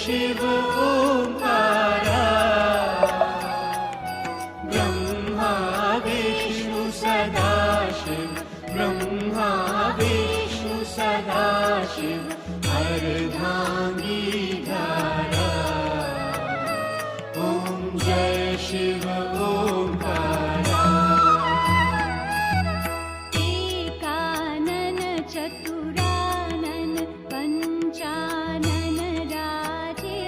शिव ओंकारा ब्रह्मा विष्णु सदाशिव ब्रह्मा विष्णु सदाशिव अर्धांगीधारा ओम जय शिव ओंकारा एकानन चतुरानन पंचानन राजे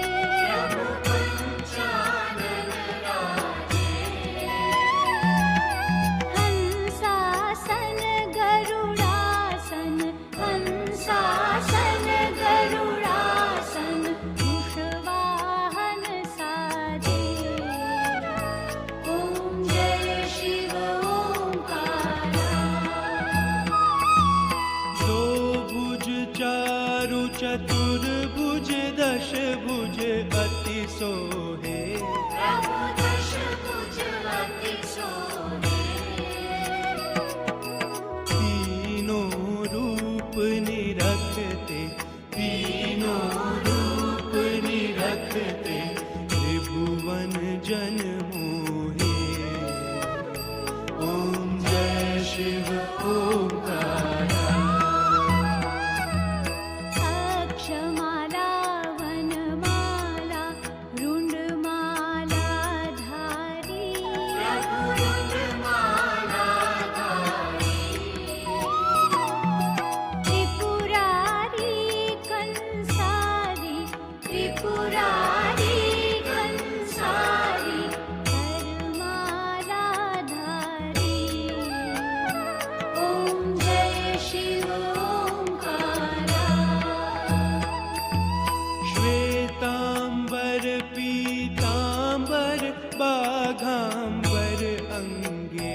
हंसासन गरुडासन हंसासन गरुडासन वृषवाहन साजे ओम जय शिव ओंकारा दो भुज चारु चतुर्भुज दश भुज अति सोहे तीनों रूप निरखते तीनों रूप निरखते त्रिभुवन जन मोहे ओम जय शिव ओंकारा अक्षमाला वनमाला रुंडमाला धारी त्रिपुरारी कंसारी त्रिपुरारी कंसारी धर्माला धारी ओम जय शिव ओंकारा श्वेतांबर पीतांबर बाघांबर अंगे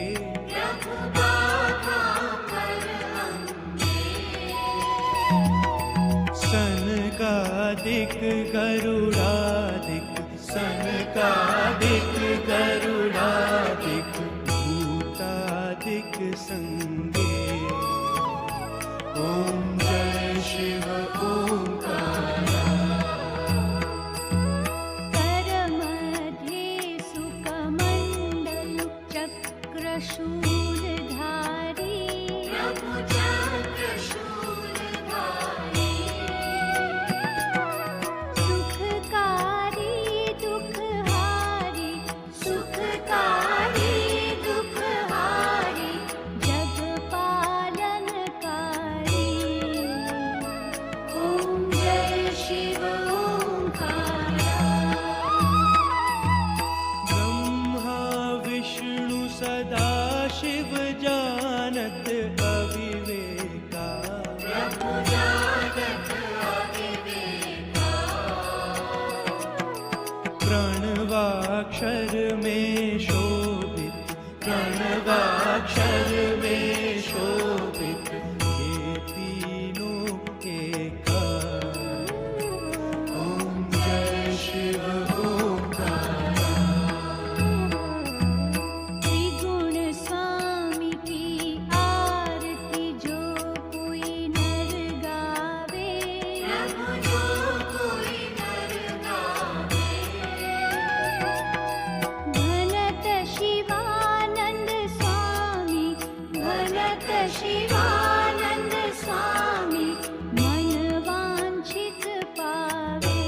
सनकादिक गरुडादिक सनकादिक गरुडादिक भूतादिक संगे ओम जय शिव ओंकारा करमध्ये सुकमण्डल चक्रशूलधारी सुखकारी दुखहारी सुखकारी दुखहारी जगपालनकारी ओम जय शिव ओंकारा ब्रह्मा विष्णु सदाशिव जानत अविवेका प्रणवाक्षर में शोभित प्रणवाक्षर में शोभित ये तीनों एकार ओम जय शिव ओंकारा त्रिगुण स्वामी की आरती जो कोई नर गावे घनत शिवानंद स्वामी घनत शिवानंद स्वामी मन वांछित पावे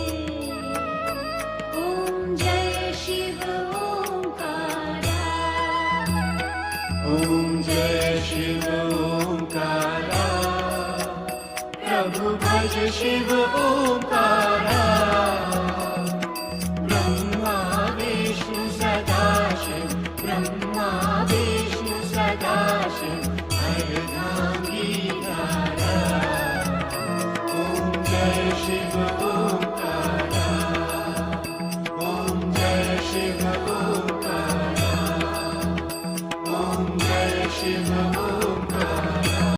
ओम जय शिव ओंकारा ओम जय शिव ओंकारा प्रभु भज शिव ओंकारा ब्रह्मा विष्णु सदाशिव ब्रह्मा विष्णु सदाशिव अर्धांगीधारा ओम जय शिव ओंकारा ओम जय शिव ओंकारा ओम जय शिव